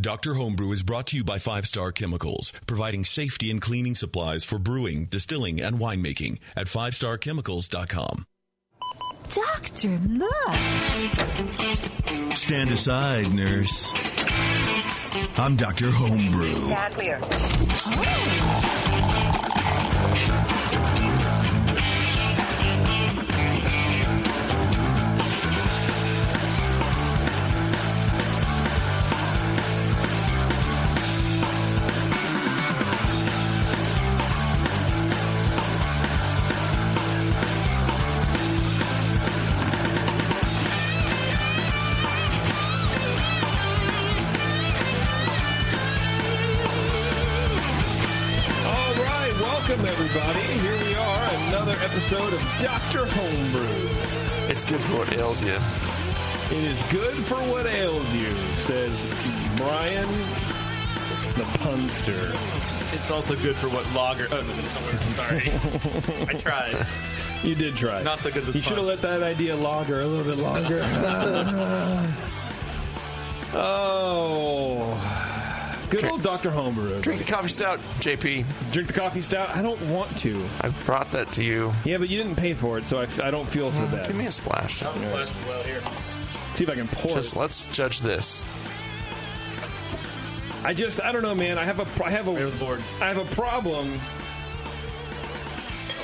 Dr. Homebrew is brought to you by 5 Star Chemicals, providing safety and cleaning supplies for brewing, distilling, and winemaking at 5starchemicals.com. Doctor, look. Stand aside, nurse. I'm Dr. Homebrew. Stand clear. Everybody, here we are, another episode of Dr. Homebrew. It's good for what ails you. It is good for what ails you, says Brian the punster. It's also good for what lager... Oh, no, sorry. I tried. You did try. Not so good as You should have let that idea lager a little bit longer. Oh... Good old Dr. Homebrew. Drink the coffee stout, JP. Drink the coffee stout? I don't want to. I brought that to you. Yeah, but you didn't pay for it, so I don't feel so bad. Give me a splash. I'll splash as well here. See if I can pour it. Let's judge this. I don't know, man. I have a problem. Oh,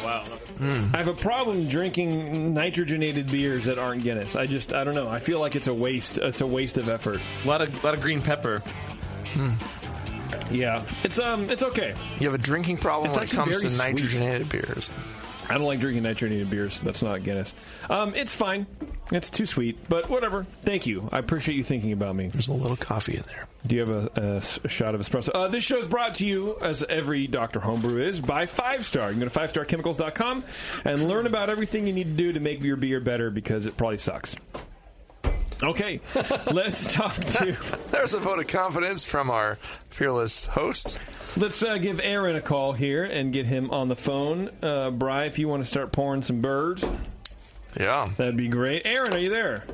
wow. I have a problem drinking nitrogenated beers that aren't Guinness. I don't know. I feel like it's a waste. It's a waste of effort. A lot of green pepper. Yeah, it's okay. You have a drinking problem when it comes to nitrogenated sweet. beers. I don't like drinking nitrogenated beers. That's not Guinness. It's fine. It's too sweet, but whatever. Thank you. I appreciate you thinking about me. There's a little coffee in there. Do you have a shot of espresso? This show is brought to you, as every Dr. Homebrew is, by 5 Star. You can go to 5starchemicals.com and learn about everything you need to do to make your beer better, because it probably sucks. Okay, let's talk to... There's a vote of confidence from our fearless host. Let's give Aaron a call here and get him on the phone. Bri, if you want to start pouring some birds. Yeah. That'd be great. Aaron, are you there?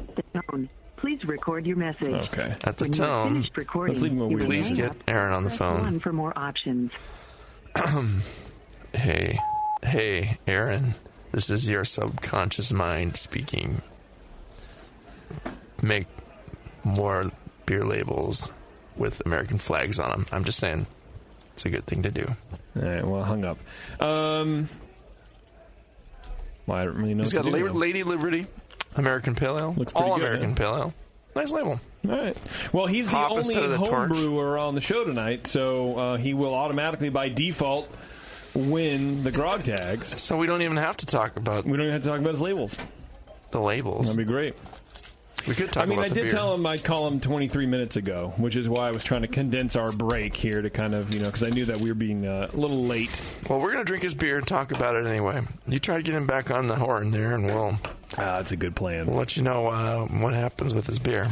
Please record your message. Okay. At the tone, let's leave him a weird please get Aaron on the phone. One for more options. Hey, Aaron. This is your subconscious mind speaking. Make more beer labels with American flags on them. I'm just saying, it's a good thing to do. All right, well, hung up. Well, I don't really know. He's got Lady Liberty, American Pale Ale, looks pretty all good, American Pale Ale. Nice label. All right. Well, he's the only home brewer on the show tonight, so he will automatically, by default, win the grog tags. So we don't even have to talk about... We don't even have to talk about his labels. The labels. That'd be great. We could talk about the beer. I did tell him I'd call him 23 minutes ago, which is why I was trying to condense our break here to kind of, because I knew that we were being a little late. Well, we're going to drink his beer and talk about it anyway. You try to get him back on the horn there, and that's a good plan. We'll let you know what happens with his beer.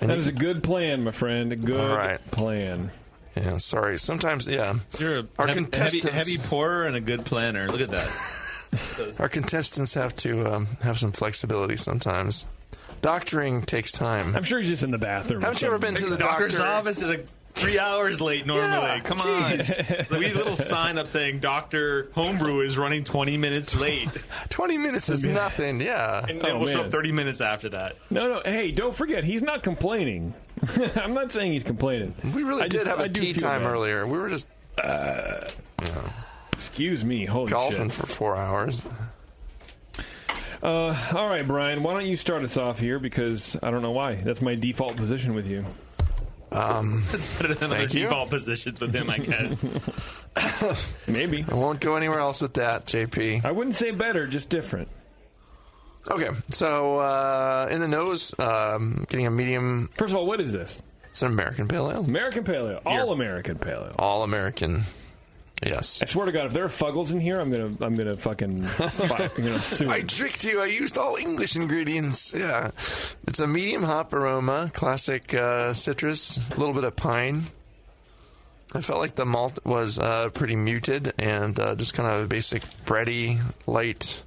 That is a good plan, my friend. A good plan. Yeah, sorry. Sometimes, yeah. You're a heavy pourer and a good planner. Look at that. Our contestants have to have some flexibility sometimes. Doctoring takes time. I'm sure he's just in the bathroom. Haven't you ever been to the doctor's office at 3 hours late normally? Yeah, come on. We need a little sign up saying Dr. Homebrew is running 20 minutes late. 20 minutes is nothing, yeah. And then we'll show up 30 minutes after that. No. Hey, don't forget, he's not complaining. I'm not saying he's complaining. We really did have a tea time earlier. We were just... Excuse me. Holy golfing shit. for 4 hours. All right, Brian, why don't you start us off here, because I don't know why. That's my default position with you. It's better than other default positions with him, I guess. Maybe. I won't go anywhere else with that, JP. I wouldn't say better, just different. Okay, so in the nose, getting a medium... First of all, what is this? It's an American Pale Ale. American Pale Ale. All American Pale Ale. All American. Yes. I swear to God, if there are Fuggles in here, I'm gonna fucking sue. I tricked you. I used all English ingredients. Yeah. It's a medium hop aroma, classic citrus, a little bit of pine. I felt like the malt was pretty muted and just kind of a basic bready, light.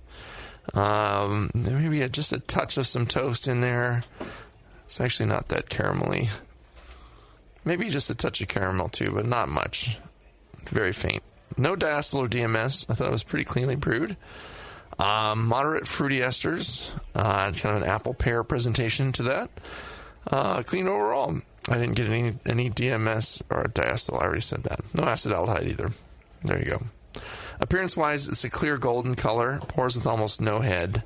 Maybe just a touch of some toast in there. It's actually not that caramelly. Maybe just a touch of caramel, too, but not much. Very faint. No diacetyl or DMS. I thought it was pretty cleanly brewed. Moderate fruity esters. Kind of an apple-pear presentation to that. Clean overall. I didn't get any DMS or diacetyl. I already said that. No acetaldehyde either. There you go. Appearance-wise, it's a clear golden color. Pours with almost no head.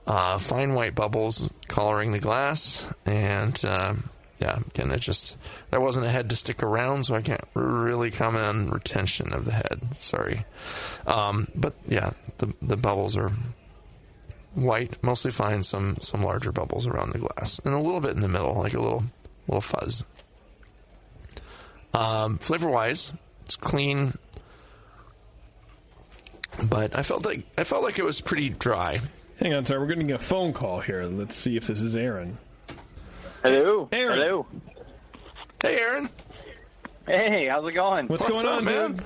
Fine white bubbles coloring the glass. And, again, there wasn't a head to stick around, so I can't really comment on retention of the head. Sorry. But, yeah, the bubbles are white. Mostly fine. Some larger bubbles around the glass. And a little bit in the middle, like a little fuzz. Flavor-wise, it's clean, but I felt like it was pretty dry. Hang on, sir. We're getting a phone call here. Let's see if this is Aaron. Hello. Aaron. Hello. Hey, Aaron. Hey, how's it going? What's going up, on, man? dude?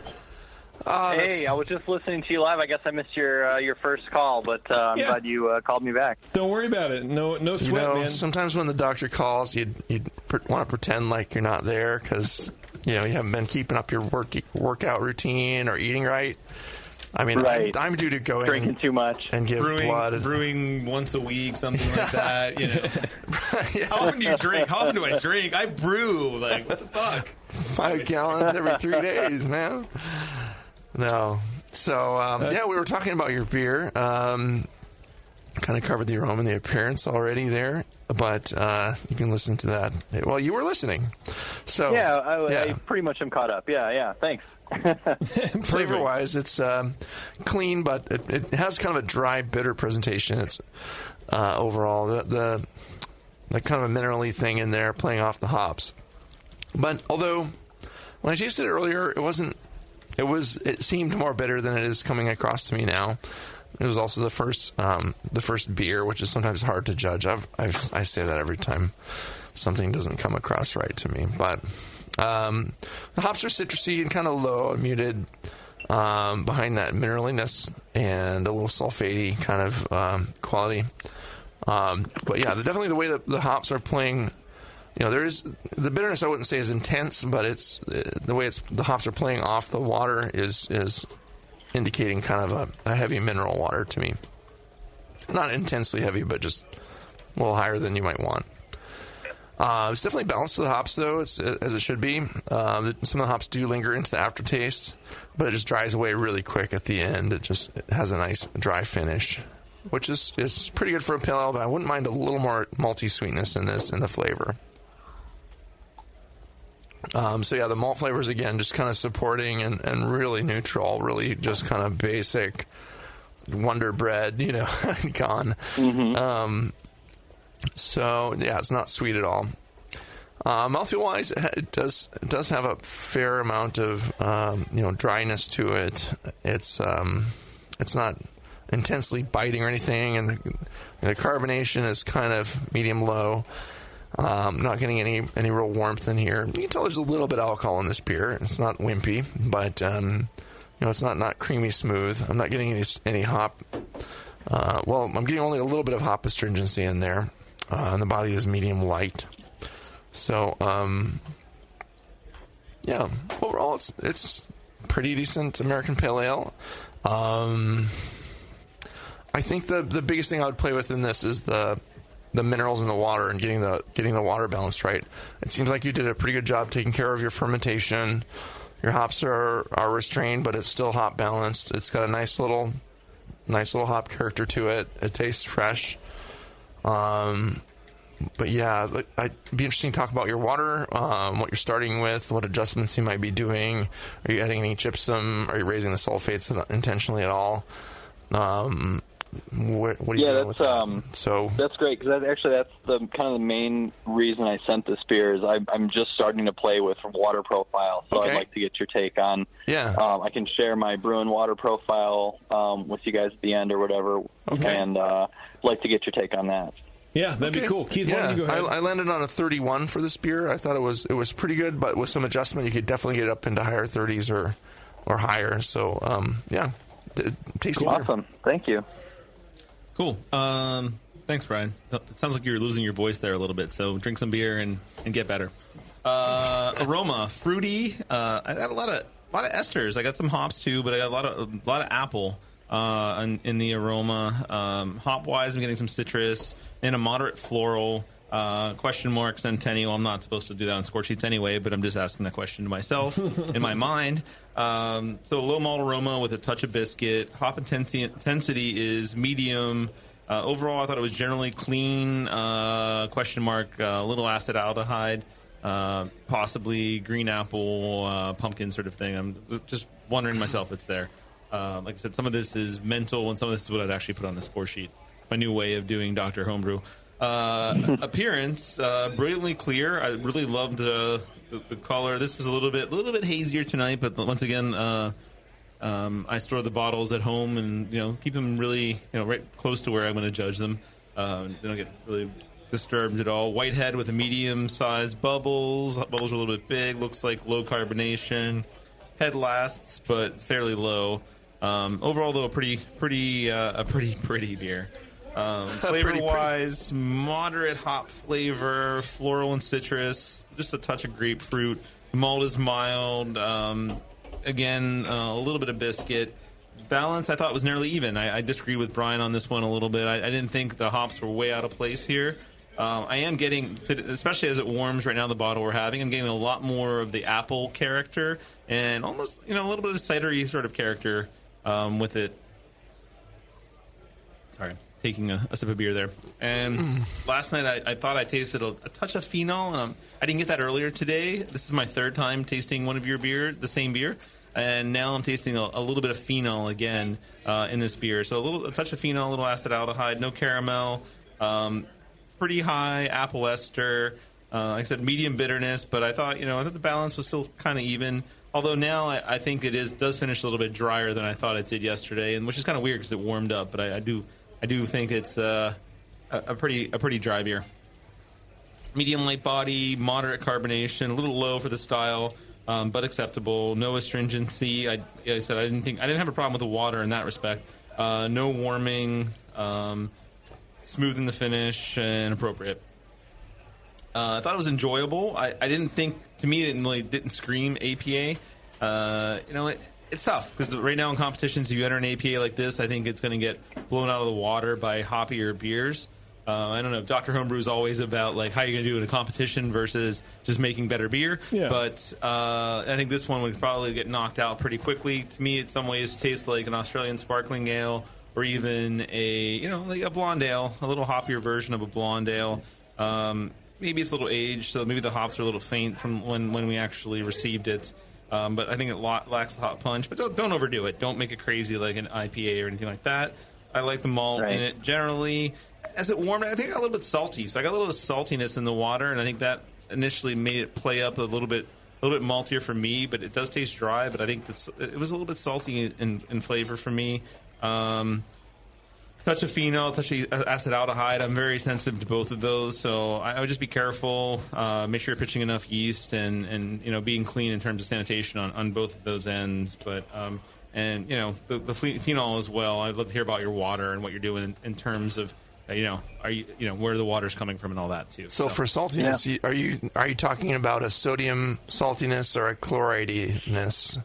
Hey, I was just listening to you live. I guess I missed your first call, but I'm glad you called me back. Don't worry about it. No sweat, man. Sometimes when the doctor calls, you'd want to pretend like you're not there because you haven't been keeping up your workout routine or eating right. I mean, right. I'm due to go drinking too much and give blood. Brewing once a week, something like that. How often do you drink? How often do I drink? I brew. Like, what the fuck? 5 gallons every 3 days, man. No. So, we were talking about your beer. Kind of covered the aroma and the appearance already there, but you can listen to that. Well, you were listening. So I pretty much am caught up. Yeah, thanks. Flavor-wise, it's clean, but it has kind of a dry, bitter presentation. It's overall the kind of a mineral-y thing in there, playing off the hops. But although when I tasted it earlier, it seemed more bitter than it is coming across to me now. It was also the first beer, which is sometimes hard to judge. I say that every time something doesn't come across right to me, but. The hops are citrusy and kind of low and muted behind that mineraliness and a little sulfatey kind of quality. But yeah, definitely the way that the hops are playing, there is the bitterness. I wouldn't say is intense, but it's the way the hops are playing off the water is indicating kind of a heavy mineral water to me. Not intensely heavy, but just a little higher than you might want. It's definitely balanced to the hops, though, as it should be. Some of the hops do linger into the aftertaste, but it just dries away really quick at the end. It has a nice dry finish, which is pretty good for a pale ale, but I wouldn't mind a little more malty sweetness in this in the flavor. The malt flavors, again, just kind of supporting and really neutral, really just kind of basic Wonder Bread, gone. Mm-hmm. It's not sweet at all. Mouthfeel-wise, it does have a fair amount of dryness to it. It's not intensely biting or anything, and the carbonation is kind of medium-low. Not getting any real warmth in here. You can tell there's a little bit of alcohol in this beer. It's not wimpy, but it's not creamy smooth. I'm not getting any hop. I'm getting only a little bit of hop astringency in there. And the body is medium light. So, overall, it's pretty decent American Pale Ale. I think the biggest thing I would play with in this is the minerals in the water and getting the water balanced right. It seems like you did a pretty good job taking care of your fermentation. Your hops are restrained, but it's still hop balanced. It's got a nice little hop character to it. It tastes fresh. But yeah, it'd be interesting to talk about your water, what you're starting with, what adjustments you might be doing. Are you adding any gypsum? Are you raising the sulfates intentionally at all? What are you doing with that? So that's great, because that's the kind of the main reason I sent this beer is I'm just starting to play with water profile, so I'd like to get your take on. Yeah. I can share my Bruin water profile with you guys at the end or whatever, and like to get your take on that. Yeah, that'd be cool. Keith, why don't you go ahead? I landed on a 31 for this beer. I thought it was pretty good, but with some adjustment, you could definitely get up into higher 30s or higher. So, tasty beer. Awesome. Thank you. Cool. Thanks, Brian. It sounds like you're losing your voice there a little bit, so drink some beer and get better. Aroma, fruity. I got a lot of esters. I got some hops too, but I got a lot of apple in the aroma. Hop wise, I'm getting some citrus and a moderate floral. Question mark centennial. I'm not supposed to do that on score sheets anyway, but I'm just asking that question to myself in my mind. So a low malt aroma with a touch of biscuit. Hop intensity is medium. Overall, I thought it was generally clean. Question mark. A little acetaldehyde. Possibly green apple, pumpkin sort of thing. I'm just wondering myself it's there. Like I said, some of this is mental, and some of this is what I'd actually put on the score sheet. My new way of doing Dr. Homebrew. Appearance, brilliantly clear. I really loved the color. This is a little bit hazier tonight, but once again, I store the bottles at home and keep them really right close to where I'm going to judge them. They don't get really disturbed at all. Whitehead with a medium-sized bubbles. Bubbles are a little bit big. Looks like low carbonation. Head lasts, but fairly low. Overall, though, a pretty beer. Flavor-wise, moderate hop flavor, floral and citrus, just a touch of grapefruit. The malt is mild. Again, a little bit of biscuit. Balance, I thought, was nearly even. I disagree with Brian on this one a little bit. I didn't think the hops were way out of place here. I am getting, especially as it warms right now, the bottle we're having, I'm getting a lot more of the apple character and almost, a little bit of cidery sort of character with it. Sorry, taking a sip of beer there. And last night I thought I tasted a touch of phenol, and I didn't get that earlier today. This is my third time tasting one of your beer, the same beer. And now I'm tasting a little bit of phenol again in this beer. So a touch of phenol, a little acetaldehyde, no caramel, pretty high apple ester. Like I said, medium bitterness, but I thought the balance was still kind of even. Although now I think it does finish a little bit drier than I thought it did yesterday, and which is kind of weird because it warmed up. But I do think it's a pretty dry beer. Medium light body, moderate carbonation, a little low for the style. But acceptable. No astringency. Like I said, I didn't have a problem with the water in that respect. No warming. Smooth in the finish and appropriate. I thought it was enjoyable. I didn't think, to me, it didn't scream APA. It's tough because right now in competitions, if you enter an APA like this, I think it's going to get blown out of the water by hoppier beers. I don't know if Dr. Homebrew is always about how you're going to do in a competition versus just making better beer. Yeah. But I think this one would probably get knocked out pretty quickly. To me, in some ways, tastes like an Australian sparkling ale or even like a blonde ale, a little hoppier version of a blonde ale. Maybe it's a little aged, so maybe the hops are a little faint from when we actually received it. But I think it lacks the hop punch. But don't overdo it. Don't make it crazy like an IPA or anything like that. I like the malt in it generally. As it warmed, I think I got a little bit salty. So I got a little saltiness in the water, and I think that initially made it play up a little bit maltier for me. But it does taste dry. But I think it was a little bit salty in flavor for me. Touch of phenol, touch of acetaldehyde. I'm very sensitive to both of those, so I would just be careful. Make sure you're pitching enough yeast and being clean in terms of sanitation on both of those ends. But the phenol as well. I'd love to hear about your water and what you're doing in terms of where the water's coming from and all that too. So for saltiness, are you talking about a sodium saltiness or a chloridiness?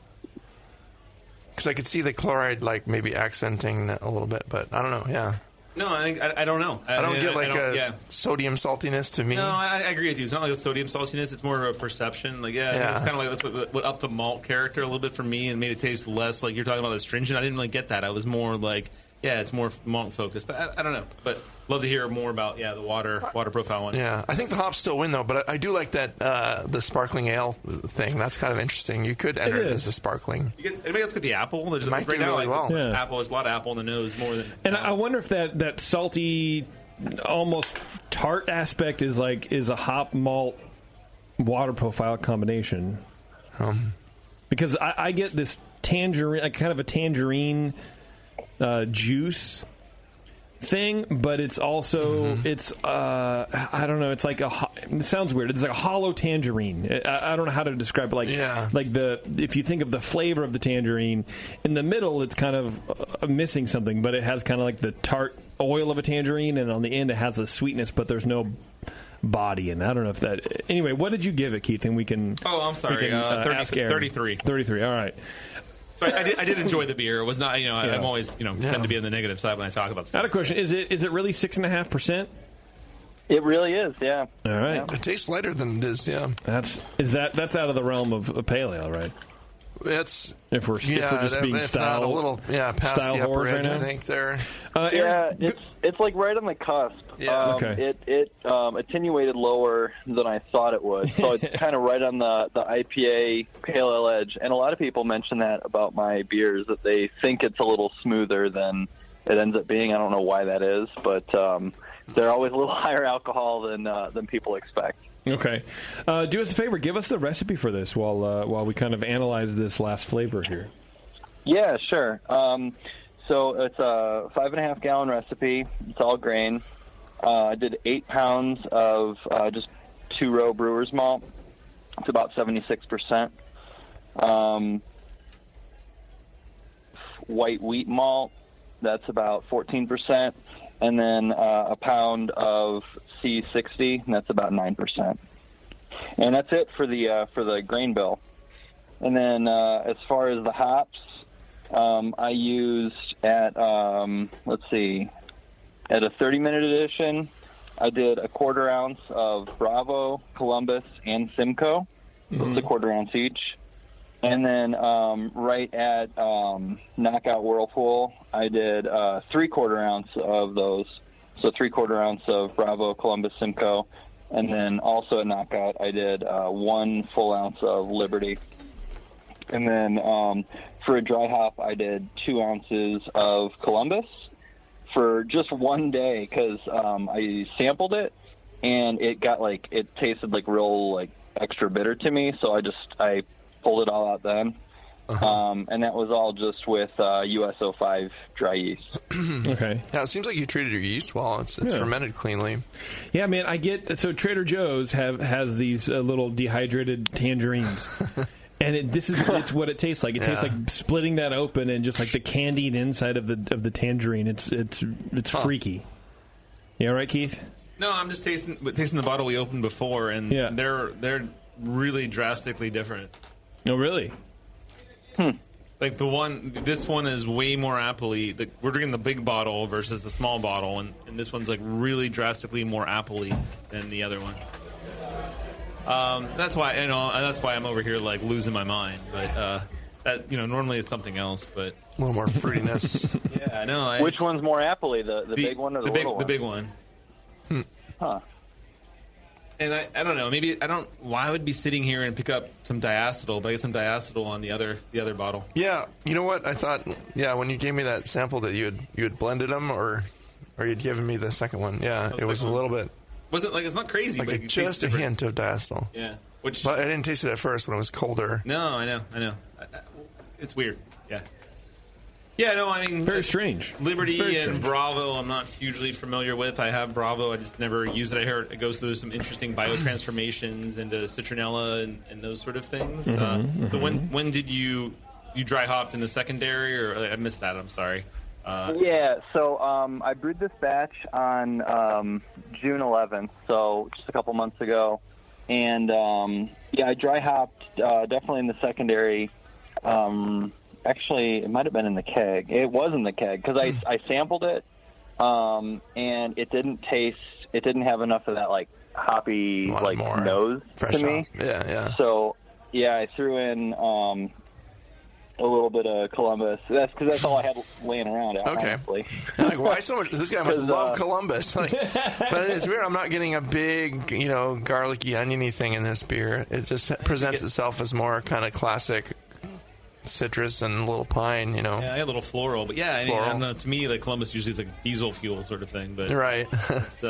Because I could see the chloride maybe accenting that a little bit, but I don't know. Yeah. No, I don't know. I don't get sodium saltiness to me. No, I agree with you. It's not like a sodium saltiness. It's more of a perception. It's kind of like that's what upped the malt character a little bit for me and made it taste less like you're talking about astringent. I didn't really get that. I was more like, it's more malt focused. But I don't know. But love to hear more about the water profile one. Yeah, I think the hops still win though. But I do like that the sparkling ale thing. That's kind of interesting. You could enter it as a sparkling. Anybody else get the apple? There's might do really well. Apple. There's a lot of apple in the nose more than. And I wonder if that salty, almost tart aspect is a hop malt water profile combination. Because I get this tangerine, kind of a tangerine juice thing, but it's also it's I don't know, it's like it sounds weird, it's like a hollow tangerine. I don't know how to describe it. If you think of the flavor of the tangerine in the middle, it's kind of missing something, but it has kind of like the tart oil of a tangerine, and on the end it has the sweetness, but there's no body, and I don't know if that. Anyway, what did you give it, Keith? And we can. Oh, I'm sorry. 33. 33. All right. So I did enjoy the beer. It was not, I'm always, tend to be on the negative side when I talk about stuff. I had a question. Is it really 6.5%? It really is, yeah. All right. It tastes lighter than it is, yeah. That's out of the realm of a pale ale, right? It's if we're just being style, not a little, past style the upper edge, right I think there. It's like right on the cusp. Yeah. Okay. It attenuated lower than I thought it would, so it's kind of right on the IPA pale ale edge. And a lot of people mention that about my beers, that they think it's a little smoother than it ends up being. I don't know why that is, but they're always a little higher alcohol than people expect. Okay. Do us a favor. Give us the recipe for this while we kind of analyze this last flavor here. Yeah, sure. So it's a 5.5 gallon recipe. It's all grain. I did 8 pounds of just 2-row brewer's malt. It's about 76%. White wheat malt. That's about 14%. And then a pound of C60, and that's about 9%. And that's it for the grain bill. And then as far as the hops, I used at a 30-minute edition, I did a 1/4 ounce of Bravo, Columbus, and Simcoe. It's a 1/4 ounce each. And then right at Knockout Whirlpool, I did 3/4 ounce of those. So 3/4 ounce of Bravo, Columbus, Simcoe. And then also at Knockout, I did 1 full ounce of Liberty. And then for a dry hop, I did 2 ounces of Columbus for just one day, because I sampled it, and it tasted real extra bitter to me. So I pulled it all out then. And that was all just with US-05 dry yeast. Okay. Yeah, it seems like you treated your yeast well. It's fermented cleanly. Yeah, man, so Trader Joe's has these little dehydrated tangerines. And it's what it tastes like. It tastes like splitting that open and just like the candied inside of the tangerine. It's freaky. Yeah, right, Keith? No, I'm just tasting the bottle we opened before, and they're really drastically different. Oh, really? Like this one is way more apple-y. We're drinking the big bottle versus the small bottle, and this one's really drastically more apple-y than the other one. That's why I'm over here losing my mind. But that normally it's something else. But a little more fruitiness. Yeah, I know. Which one's more apple-y, the big one or the little one? The big one. Huh. And I don't know. Maybe why I would be sitting here and pick up some diacetyl, but I get some diacetyl on the other bottle. Yeah, you know what? I thought, when you gave me that sample that you had blended them, or you'd given me the second one. Yeah, it was a little bit. Wasn't it's not crazy, but just a hint of diacetyl. Yeah, but I didn't taste it at first when it was colder. No, I know. It's weird. Yeah. Yeah, no, I mean... Very strange. Liberty and Bravo I'm not hugely familiar with. I have Bravo, I just never use it. I heard it goes through some interesting biotransformations into citronella and those sort of things. So when did you dry hopped in the secondary, or I missed that, I'm sorry. So I brewed this batch on June 11th, so just a couple months ago. And, I dry hopped definitely in the secondary. Actually, it might have been in the keg. It was in the keg because I sampled it, and it didn't have enough of that hoppy nose fresh to me. Off. Yeah. So I threw in a little bit of Columbus. That's because that's all I had laying around. Okay. Honestly. Why so much? This guy must love Columbus. But it's weird. I'm not getting a big, garlicky, oniony thing in this beer. It just presents itself as more kind of classic citrus and a little pine, Yeah, I had a little floral, but I don't know. To me, Columbus usually is diesel fuel sort of thing. But right. It's,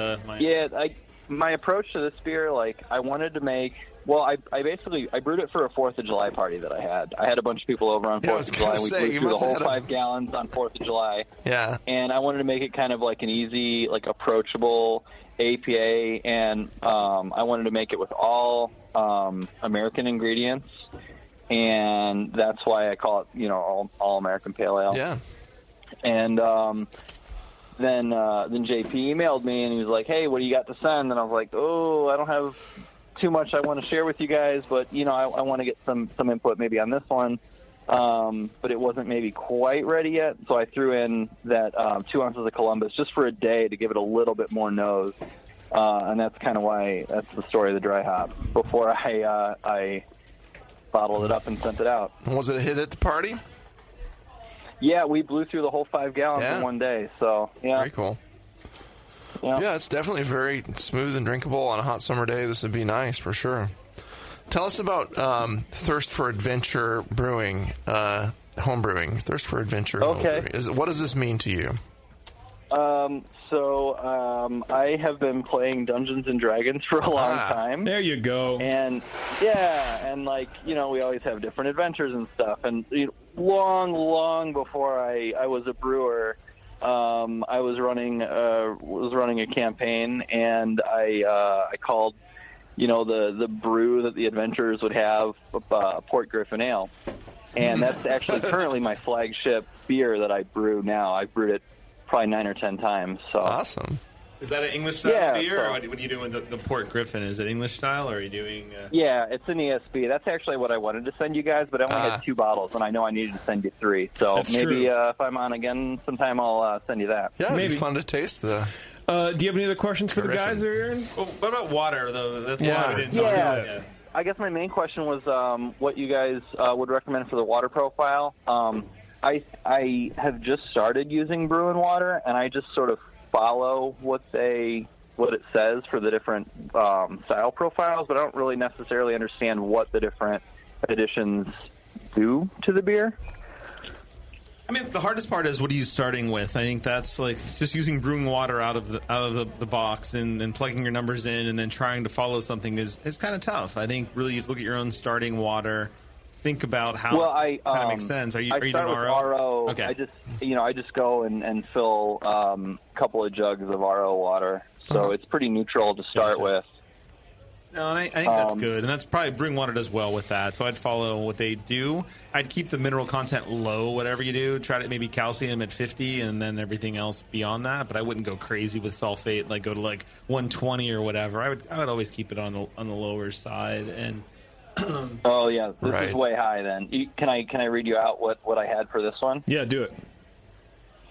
my approach to this beer, I wanted to make. Well, I brewed it for a 4th of July party that I had. I had a bunch of people over on 4th of July. We brewed through the whole 5 gallons on 4th of July. Yeah. And I wanted to make it kind of an easy, approachable APA, and I wanted to make it with all American ingredients. And that's why I call it, all American Pale Ale. Yeah. And then JP emailed me and he was like, "Hey, what do you got to send?" And I was like, "Oh, I don't have too much I want to share with you guys, but I want to get some input maybe on this one." But it wasn't maybe quite ready yet, so I threw in that 2 ounces of Columbus just for a day to give it a little bit more nose, and that's kind of why that's the story of the dry hop. Before I bottled it up and sent it out. Was it a hit at the party? Yeah, we blew through the whole 5 gallons in one day. So yeah, very cool. Yeah, it's definitely very smooth and drinkable on a hot summer day. This would be nice for sure. Tell us about Thirst for Adventure Brewing, home brewing. Thirst for Adventure home brewing. What does this mean to you? I have been playing Dungeons and Dragons for a long time. There you go. And we always have different adventures and stuff. And long before I was a brewer, I was running a campaign, and I called the brew that the adventurers would have, Port Griffin Ale. And that's actually currently my flagship beer that I brew now. I've brewed it probably 9 or 10 times. So awesome. Is that an English style beer, or what are you doing with the Port Griffin? Is it English style, or are you doing... Yeah, it's an ESB. That's actually what I wanted to send you guys, but I only had 2 bottles, and I know I needed to send you 3. So maybe if I'm on again sometime, I'll send you that. Yeah, it'd be fun to taste the... do you have any other questions for the guys there, Aaron? Well, what about water, though? That's why we didn't talk about it. I guess my main question was what you guys would recommend for the water profile. I have just started using Brew and Water, and I just sort of follow what it says for the different style profiles, but I don't really necessarily understand what the different additions do to the beer. I mean, the hardest part is what are you starting with? I think that's like just using brewing water out of the box and then plugging your numbers in and then trying to follow something is kind of tough. I think really you have to look at your own starting water. Think about how kind of makes sense. Are you doing RO? Okay. I just go and fill a couple of jugs of RO water, so it's pretty neutral to start with. No, and I think that's good, and that's probably brewing water does well with that. So I'd follow what they do. I'd keep the mineral content low, whatever you do. Try to maybe calcium at 50, and then everything else beyond that. But I wouldn't go crazy with sulfate, like go to like 120 or whatever. I would always keep it on the lower side. And oh yeah, this is way high. Then can I read you out what I had for this one? Yeah, do it.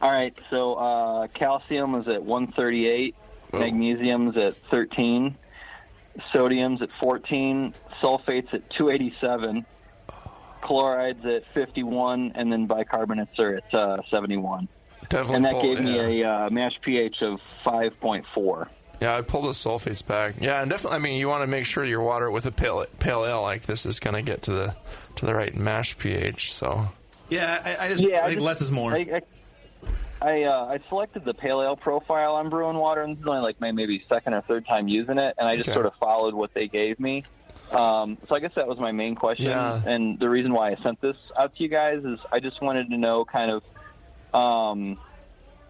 All right, so calcium is at 138, magnesium's at 13. Sodium's at 14, sulfate's at 287, chloride's at 51, and then bicarbonates are at 71. Definitely, and that gave me a mash pH of 5.4. Yeah, I pulled the sulfates back. Yeah, and definitely. I mean, you want to make sure your water with a pale ale like this is going to get to the right mash pH. So yeah, I think less is more. I selected the pale ale profile on Brew and Water, and this is only like my maybe second or third time using it, and I just sort of followed what they gave me. So I guess that was my main question, and the reason why I sent this out to you guys is I just wanted to know kind of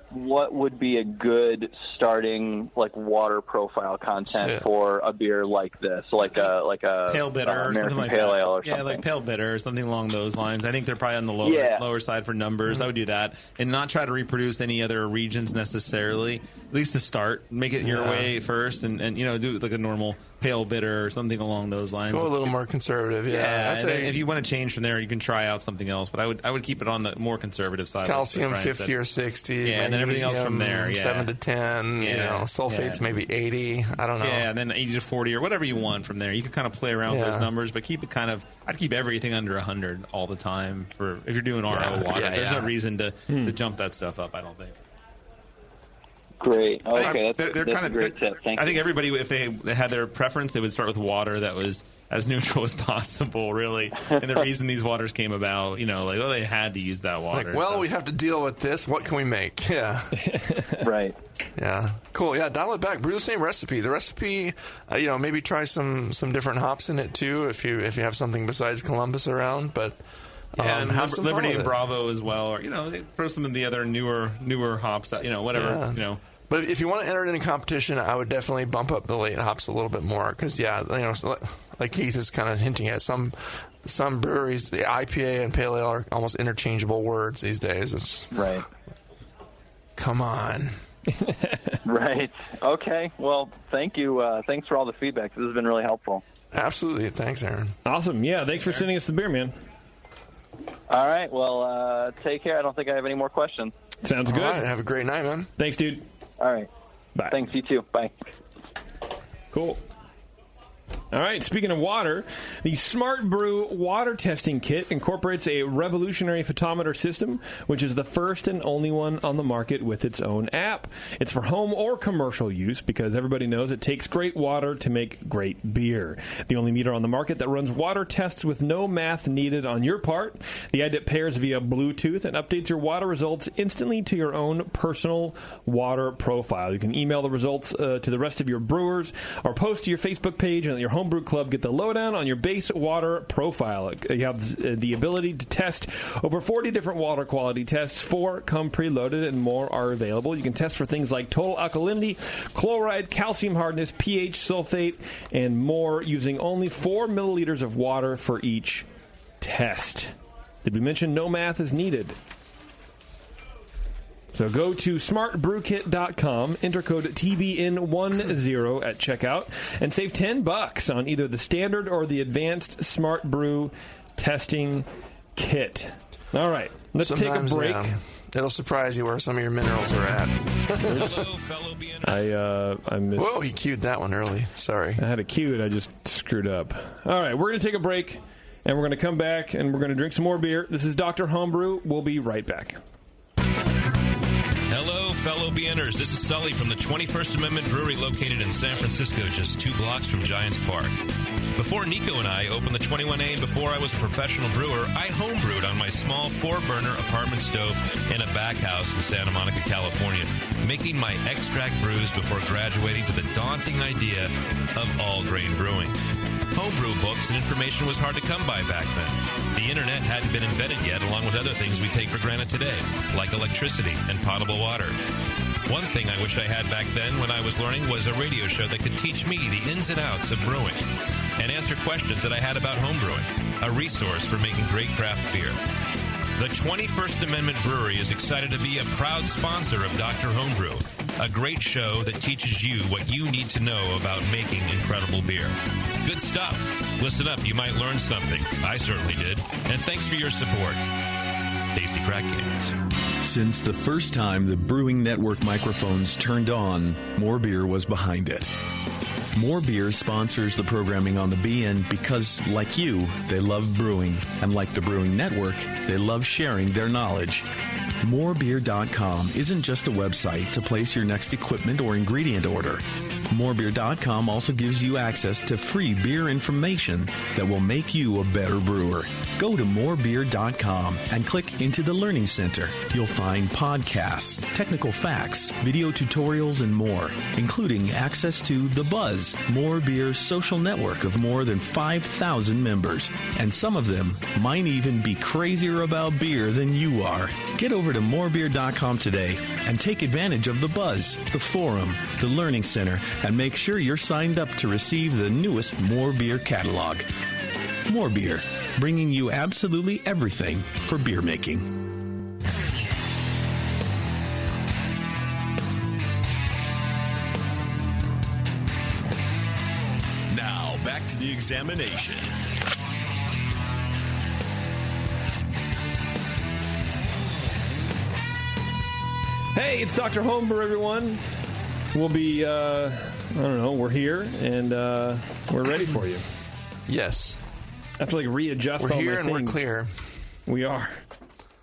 what would be a good starting like water profile content for a beer like this, like a pale bitter or something like pale that. Ale or something. Yeah, like pale bitter or something along those lines. I think they're probably on the lower side for numbers. I would do that and not try to reproduce any other regions necessarily. At least to start, make it your way first, and do like a normal pale bitter or something along those lines. Go a little more conservative. Yeah. If you want to change from there, you can try out something else. But I would keep it on the more conservative side. Calcium 50 or 60. Yeah, and then everything else from there. 7 to 10. Sulfates maybe 80. I don't know. Yeah, and then 80 to 40 or whatever you want from there. You can kind of play around with those numbers, but keep it kind of. I'd keep everything under 100 all the time for if you're doing RO water. There's no reason to jump that stuff up. I don't think. Great. Okay, that's kind of a great tip. Thank you. I think everybody, if they had their preference, they would start with water that was as neutral as possible, really. And the reason these waters came about, they had to use that water. We have to deal with this. What can we make? Yeah. Right. Yeah. Cool. Yeah, dial it back. Brew the same recipe. The recipe, maybe try some different hops in it, too, if you have something besides Columbus around, but... and have some Liberty and Bravo as well, or throw some of the other newer hops that whatever. Yeah. But if you want to enter it in a competition, I would definitely bump up the late hops a little bit more because like Keith is kind of hinting at some breweries, the IPA and pale ale are almost interchangeable words these days. It's right. Come on. Right. Okay. Well, thank you. Thanks for all the feedback. This has been really helpful. Absolutely. Thanks, Aaron. Awesome. Yeah, thanks for sending us the beer, man. All right. Well, take care. I don't think I have any more questions. Sounds good. All right. Have a great night, man. Thanks, dude. All right. Bye. Thanks. You too. Bye. Cool. All right, speaking of water, the Smart Brew water testing kit incorporates a revolutionary photometer system, which is the first and only one on the market with its own app. It's for home or commercial use because everybody knows it takes great water to make great beer. The only meter on the market that runs water tests with no math needed on your part. The iDip pairs via Bluetooth and updates your water results instantly to your own personal water profile. You can email the results to the rest of your brewers or post to your Facebook page and your Homebrew Club. Get the lowdown on your base water profile. You have the ability to test over 40 different water quality tests. 4 come preloaded and more are available. You can test for things like total alkalinity, chloride, calcium hardness, pH, sulfate, and more using only 4 milliliters of water for each test. Did we mention no math is needed? So go to smartbrewkit.com, enter code TBN10 at checkout, and save $10 on either the standard or the advanced Smart Brew testing kit. All right, let's take a break. It'll surprise you where some of your minerals are at. I missed. Whoa, he cued that one early. Sorry. I had it cued. I just screwed up. All right, we're going to take a break, and we're going to come back, and we're going to drink some more beer. This is Dr. Homebrew. We'll be right back. Hello, fellow BNers. This is Sully from the 21st Amendment Brewery located in San Francisco, just 2 blocks from Giants Park. Before Nico and I opened the 21A and before I was a professional brewer, I homebrewed on my small 4-burner apartment stove in a back house in Santa Monica, California, making my extract brews before graduating to the daunting idea of all-grain brewing. Homebrew books and information was hard to come by back then. The internet hadn't been invented yet, along with other things we take for granted today, like electricity and potable water. One thing I wish I had back then when I was learning was a radio show that could teach me the ins and outs of brewing and answer questions that I had about homebrewing, a resource for making great craft beer. The 21st Amendment Brewery is excited to be a proud sponsor of Dr. Homebrew, a great show that teaches you what you need to know about making incredible beer. Good stuff. Listen up, you might learn something. I certainly did. And thanks for your support. Tasty Crack Games. Since the first time the Brewing Network microphones turned on, More Beer was behind it. More Beer sponsors the programming on the BN because, like you, they love brewing. And like the Brewing Network, they love sharing their knowledge. Morebeer.com isn't just a website to place your next equipment or ingredient order. Morebeer.com also gives you access to free beer information that will make you a better brewer. Go to morebeer.com and click into the Learning Center. You'll find podcasts, technical facts, video tutorials, and more, including access to The Buzz, More Beer's social network of more than 5,000 members. And some of them might even be crazier about beer than you are. Get over to morebeer.com today and take advantage of The Buzz, the forum, the Learning Center, and make sure you're signed up to receive the newest More Beer catalog. More Beer, bringing you absolutely everything for beer making. Now, back to the examination. Hey, it's Dr. Homebrew, everyone. We'll be, I don't know, we're here, and we're ready for you. Yes. I have to, readjust all my things. We're here and we're clear. We are.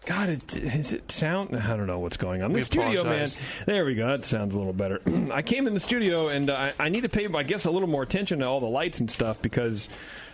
God, is it sound? I don't know what's going on. The studio, apologize. man. There we go. That sounds a little better. I came in the studio, and I need to pay, I guess, a little more attention to all the lights and stuff because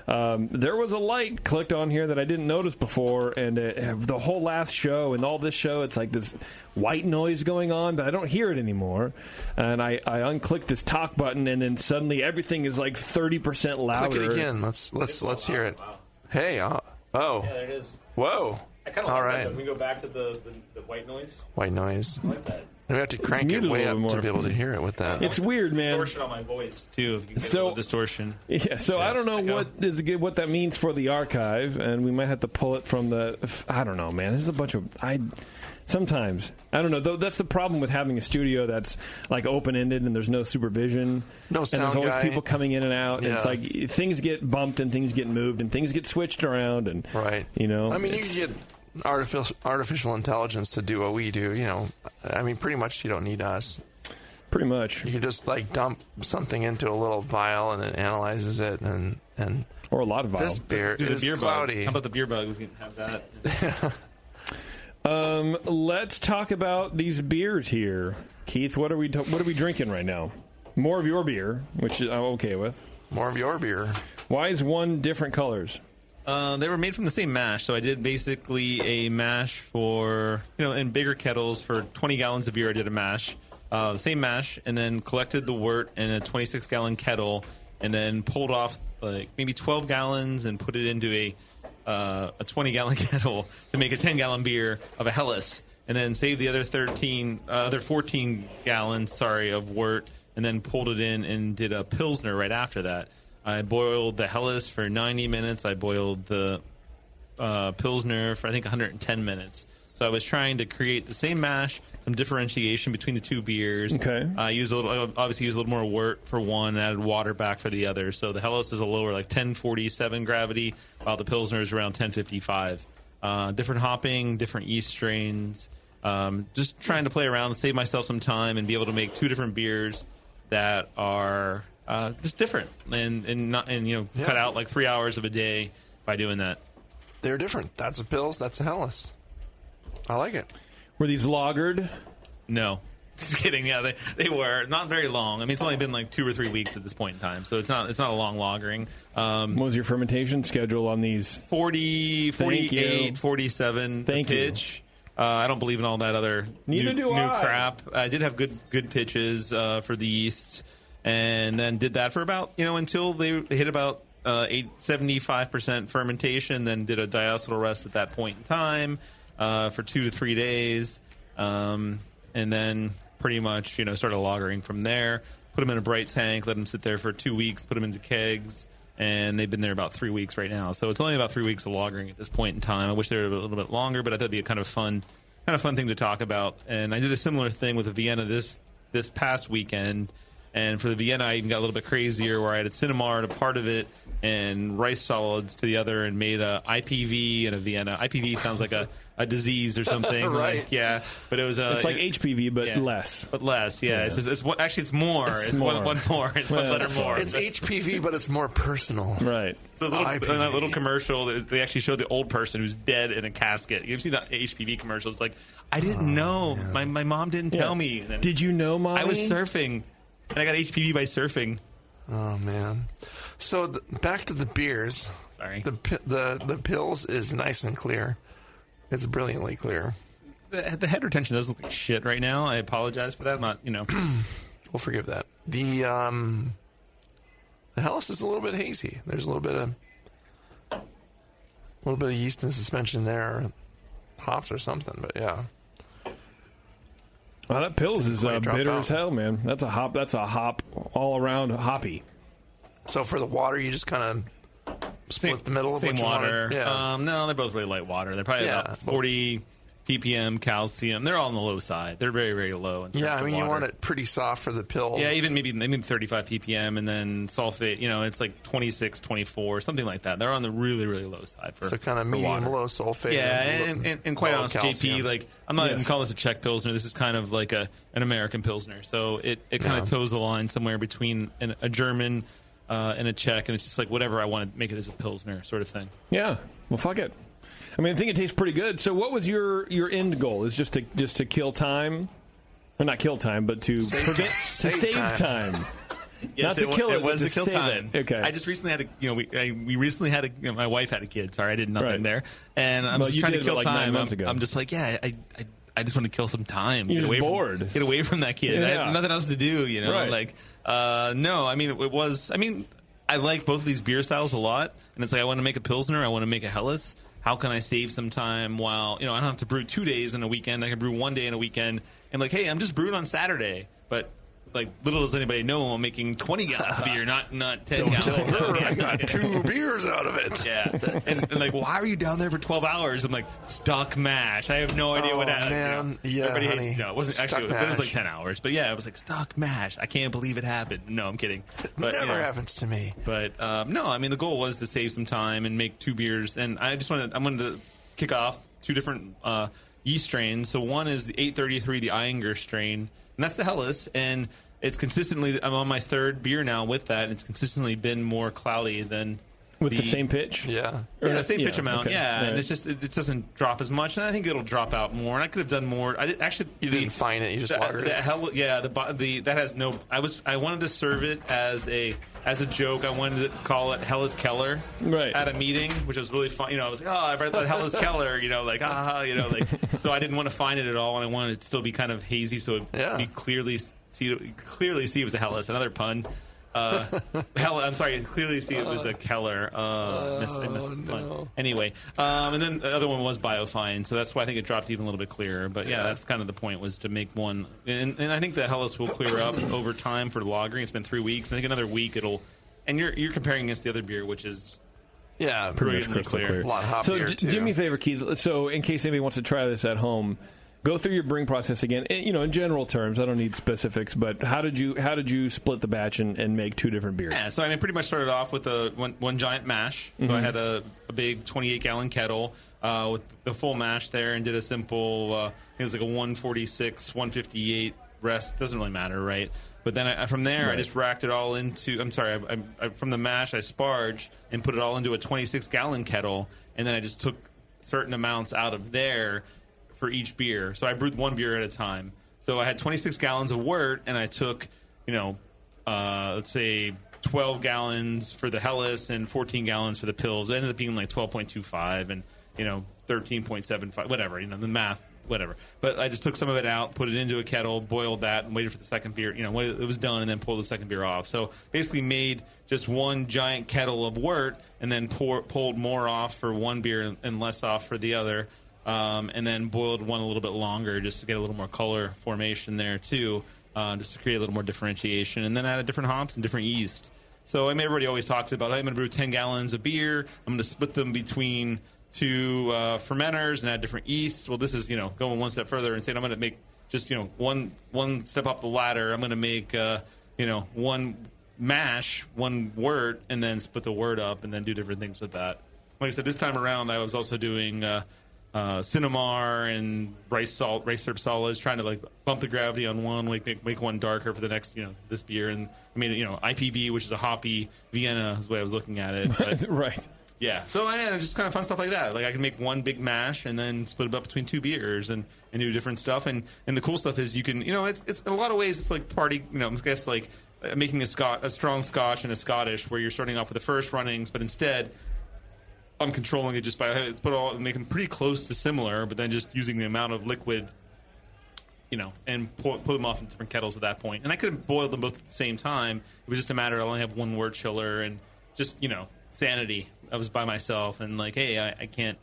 there was a light clicked on here that I didn't notice before, and the whole last show and all this show, it's like this white noise going on, but I don't hear it anymore. And I unclicked this talk button, and then suddenly everything is like 30% louder. Click it again. Let's hear it. Wow. Hey, Yeah, there it is. Whoa. I kind of like that. Can we go back to the white noise? White noise. I like that. And we have to crank it way up to be able to hear it with that. It's weird, man. Distortion on my voice, too. If you can get a little distortion. Yeah, so I don't know what that means for the archive, and we might have to pull it from the... I don't know, man. There's a bunch of... Sometimes. I don't know. Though that's the problem with having a studio that's like open-ended and there's no supervision. No sound and there's always guy. people coming in and out. And it's like things get bumped and things get moved and things get switched around. And right. You know, I mean, you can get artificial intelligence to do what we do. You know, I mean, pretty much you don't need us. Pretty much. You can just like dump something into a little vial and it analyzes it and or a lot of vials. This beer is beer cloudy. Bug. How about the beer bug? We can have that. Let's talk about these beers here, Keith. What are we drinking right now? More of your beer, which I'm okay with. More of your beer. Why is one different colors? They were made from the same mash, so I did basically a mash for in bigger kettles for 20 gallons of beer. I did a mash, the same mash, and then collected the wort in a 26-gallon kettle, and then pulled off like maybe 12 gallons and put it into a 20-gallon kettle to make a 10-gallon beer of a Helles, and then saved the other 14 gallons, of wort, and then pulled it in and did a Pilsner right after that. I boiled the Helles for 90 minutes. I boiled the Pilsner for, I think, 110 minutes. So I was trying to create the same mash, some differentiation between the two beers. Okay. I obviously used a little more wort for one and added water back for the other. So the Helles is a lower, like 1047 gravity, while the Pilsner is around 1055. Different hopping, different yeast strains. Just trying to play around and save myself some time and be able to make two different beers that are just different and cut out like 3 hours of a day by doing that. They're different. That's a Pils. That's a Helles. I like it. Were these lagered? No. Just kidding. Yeah, they were not very long. I mean, it's only been like 2 or 3 weeks at this point in time, so it's not a long lagering. What was your fermentation schedule on these? 40, 48, 47 pitch. I don't believe in all that other new crap. I did have good pitches for the yeast, and then did that for about until they hit about 75% fermentation. Then did a diacetyl rest at that point in time for 2 to 3 days, and then pretty much started lagering from there. Put them in a bright tank, let them sit there for 2 weeks, put them into kegs. And they've been there about 3 weeks right now. So it's only about 3 weeks of lagering at this point in time. I wish they were a little bit longer, but I thought it'd be a kind of fun thing to talk about. And I did a similar thing with the Vienna this past weekend. And for the Vienna, I even got a little bit crazier, where I had a Cinnamar to part of it and rice solids to the other, and made a IPV and a Vienna. IPV sounds like a disease or something. Right. Like, yeah. But it was it's like HPV, but less. But less, yeah. It's more. It's more. One more. It's one letter more. It's HPV, but it's more personal. Right. So in that little commercial, they actually showed the old person who's dead in a casket. You've seen that HPV commercial. It's like, I didn't know. Yeah. My mom didn't tell me. And did you know, Mommy? I was surfing, and I got HPV by surfing. Oh, man. So back to the beers. Sorry. The Pils is nice and clear. It's brilliantly clear. The head retention does look like shit right now. I apologize for that. I'm not, We'll forgive that. The Helles is a little bit hazy. There's a little bit of yeast in suspension there, or hops or something. But yeah. Well, that Pils is bitter out. as hell, man. That's a hop. That's a hop all around hoppy. So for the water, you just kind of split the middle of same what you water. Yeah. No, they're both really light water. They're probably about 40 ppm calcium. They're all on the low side. They're very, very low. In terms I mean, of water. you want it pretty soft for the pill. Yeah, even maybe 35 ppm, and then sulfate. It's like 26, 24, something like that. They're on the really, really low side for so kind of medium water. low sulfate. Yeah, and quite honest, calcium. JP, like I'm not even calling this a Czech Pilsner. This is kind of like an American Pilsner. So it kind of toes the line somewhere between a German and a Czech, and it's just like whatever I want to make it as a Pilsner sort of thing. Yeah, well, fuck it. I mean, I think it tastes pretty good. So, what was your end goal? Is just to kill time, or not kill time, but to save time. Yes, not to kill it, was but to kill time. Okay. I just recently had we recently had my wife had a kid. Sorry, I did nothing there, and I'm just trying to kill like time. 9 months ago. I'm just like, I just want to kill some time. You're just bored. Get away from that kid. Yeah. I have nothing else to do. Right. No. I mean, it was. I mean, I like both of these beer styles a lot, and it's like I want to make a Pilsner. I want to make a Helles. How can I save some time while I don't have to brew 2 days in a weekend? I can brew 1 day in a weekend, and hey, I'm just brewing on Saturday, but like little does anybody know, I'm making 20 gallons of beer, not 10 gallons. Tell her I got 2 beers out of it. Yeah, and like, why are you down there for 12 hours? I'm like, stuck mash. I have no idea what happened. Man. Yeah, everybody honey. hates. It wasn't Stuck actually. It was like mash. 10 hours, but yeah, it was like stuck mash. I can't believe it happened. No, I'm kidding. But Never happens to me. But no, I mean the goal was to save some time and make 2 beers, and I wanted to kick off 2 different yeast strains. So one is the 833, the Iyengar strain, and that's the Helles, and it's consistently. I'm on my 3rd beer now with that, and it's consistently been more cloudy than. With the same pitch? Yeah. Yeah, the same pitch amount. Okay. Yeah, Right. and it's just it doesn't drop as much, and I think it'll drop out more. And I could have done more. I did, actually. You didn't find it. You just lagered it. The that has no. I wanted to serve it as a joke. I wanted to call it Helles Keller at a meeting, which was really fun. I was like, I read that Helles Keller. So I didn't want to find it at all, and I wanted it to still be kind of hazy, so you clearly see it was a Helles. Another pun. I'm sorry. Clearly, see, it was a Keller. I missed the pun. Anyway, and then the other one was Biofine, so that's why I think it dropped even a little bit clearer. But yeah, that's kind of the point, was to make one, and I think the Helles will clear up over time for lagering. It's been 3 weeks. I think another week it'll, and you're comparing against the other beer, which is. Yeah, pretty much crystal clear. A lot hoppier, so too. do me a favor, Keith. So in case anybody wants to try this at home, go through your brewing process again. In general terms, I don't need specifics, but how did you split the batch and make 2 different beers? Yeah, so I pretty much started off with one giant mash. So I had a big 28-gallon kettle with the full mash there, and did a simple. It was like a 146, 158 rest. Doesn't really matter, right? But then from there, I just racked it all into. I'm sorry, from the mash, I sparged and put it all into a 26-gallon kettle, and then I just took certain amounts out of there for each beer. So I brewed 1 beer at a time. So I had 26 gallons of wort, and I took, let's say 12 gallons for the Helles and 14 gallons for the Pils. It ended up being like 12.25 and, 13.75, whatever, the math, whatever. But I just took some of it out, put it into a kettle, boiled that, and waited for the second beer. When it was done, and then pulled the second beer off. So basically made just one giant kettle of wort, and then pulled more off for one beer and less off for the other. And then boiled one a little bit longer just to get a little more color formation there too, just to create a little more differentiation. And then added different hops and different yeast. So everybody always talks about, I'm going to brew 10 gallons of beer. I'm going to split them between 2 fermenters and add different yeasts. Well, this is going one step further and saying I'm going to make just one step up the ladder. I'm going to make one mash, 1 wort, and then split the wort up and then do different things with that. Like I said, this time around I was also doing. Cinnamar and rice syrup solids, trying to bump the gravity on one, make one darker for the next, this beer. And I made it, IPV, which is a hoppy Vienna, is the way I was looking at it. But, right. Yeah. So just kind of fun stuff like that. Like I can make one big mash and then split it up between 2 beers and do different stuff. And the cool stuff is you can, it's in a lot of ways it's like party, I guess like making a strong Scotch and a Scottish, where you're starting off with the first runnings, but instead I'm controlling it just by make them pretty close to similar, but then just using the amount of liquid, and pull them off in different kettles at that point. And I could have boiled them both at the same time. It was just a matter of I only have 1 wort chiller and just sanity. I was by myself and hey, I can't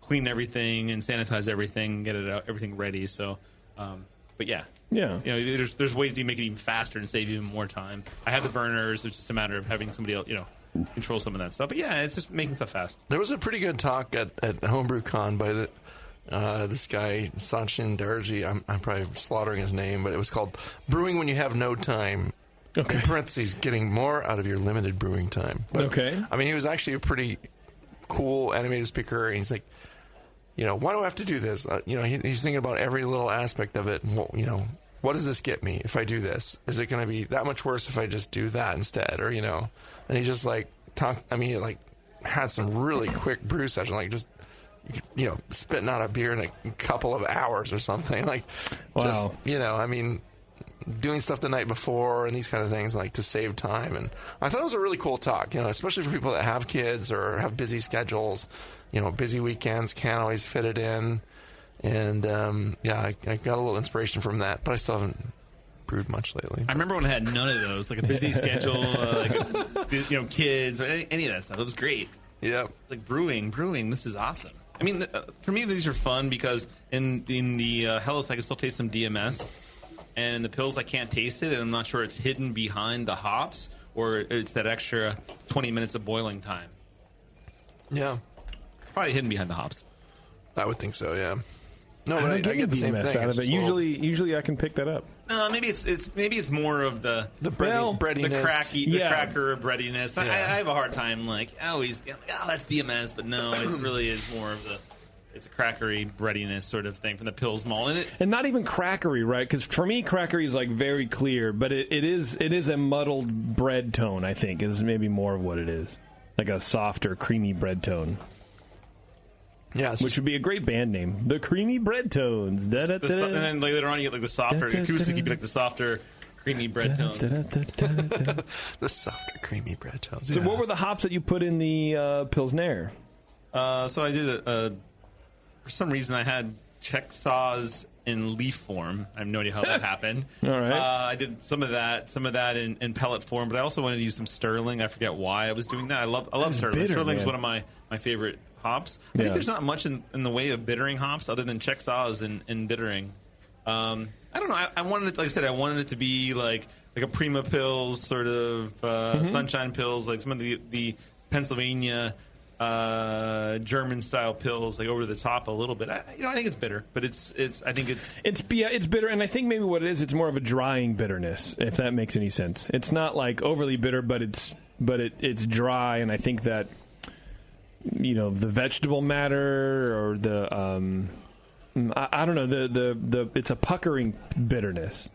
clean everything and sanitize everything, get it out, everything ready. So, but yeah. There's ways to make it even faster and save even more time. I have the burners. It's just a matter of having somebody else, control some of that stuff. But yeah, it's just making stuff fast. There was a pretty good talk at Homebrew Con by this guy Sachin Darji. I'm probably slaughtering his name, but it was called "Brewing When You Have No Time." Okay. In parentheses, getting more out of your limited brewing time. But, okay. I mean, he was actually a pretty cool animated speaker, and he's like, why do I have to do this? He's thinking about every little aspect of it, and what does this get me if I do this? Is it going to be that much worse if I just do that instead? Or, and he just had some really quick brew session, just, spitting out a beer in a couple of hours or something. Wow. Just, doing stuff the night before and these kind of things, to save time. And I thought it was a really cool talk, especially for people that have kids or have busy schedules, busy weekends, can't always fit it in. And, I got a little inspiration from that, but I still haven't brewed much lately. I remember when I had none of those, like a busy schedule, kids, or any of that stuff. It was great. Yeah. It's like brewing, this is awesome. I mean, for me, these are fun because in the Helles, I can still taste some DMS. and in the Pils I can't taste it, and I'm not sure it's hidden behind the hops or it's that extra 20 minutes of boiling time. Yeah. Probably hidden behind the hops. I would think so, yeah. No, I but don't I get get the same DMS thing. out of it. Usually I can pick that up. No, maybe it's more of the breadiness. The cracker breadiness. Yeah. I have a hard time always that's DMS, but no, it really is more of it's a crackery breadiness sort of thing from the Pils malt. And not even crackery, right? Because for me, crackery is like very clear, but it is a muddled bread tone, I think, is maybe more of what it is. Like a softer, creamy bread tone. Yeah, which would be a great band name. The Creamy Bread Tones. And then later on you get like the softer, acoustic could be like the softer, creamy bread tones. The softer, creamy bread tones. So what were the hops that you put in the Pilsner? So I did for some reason I had Czech saws in leaf form. I have no idea how that happened. All right. I did some of that in pellet form, but I also wanted to use some Sterling. I forget why I was doing that. I love Sterling. Bitter, Sterling's man. one of my favorite hops. I think there's not much in the way of bittering hops other than Czech saws and bittering. I don't know. I wanted it, like I said, I wanted it to be like a Prima Pils sort of Sunshine Pils, like some of the Pennsylvania German style Pils, like over the top a little bit. I think it's bitter, but it's bitter, and I think maybe what it is, it's more of a drying bitterness, if that makes any sense. It's not like overly bitter, but it's dry, and I think that the vegetable matter or the I don't know, the it's a puckering bitterness.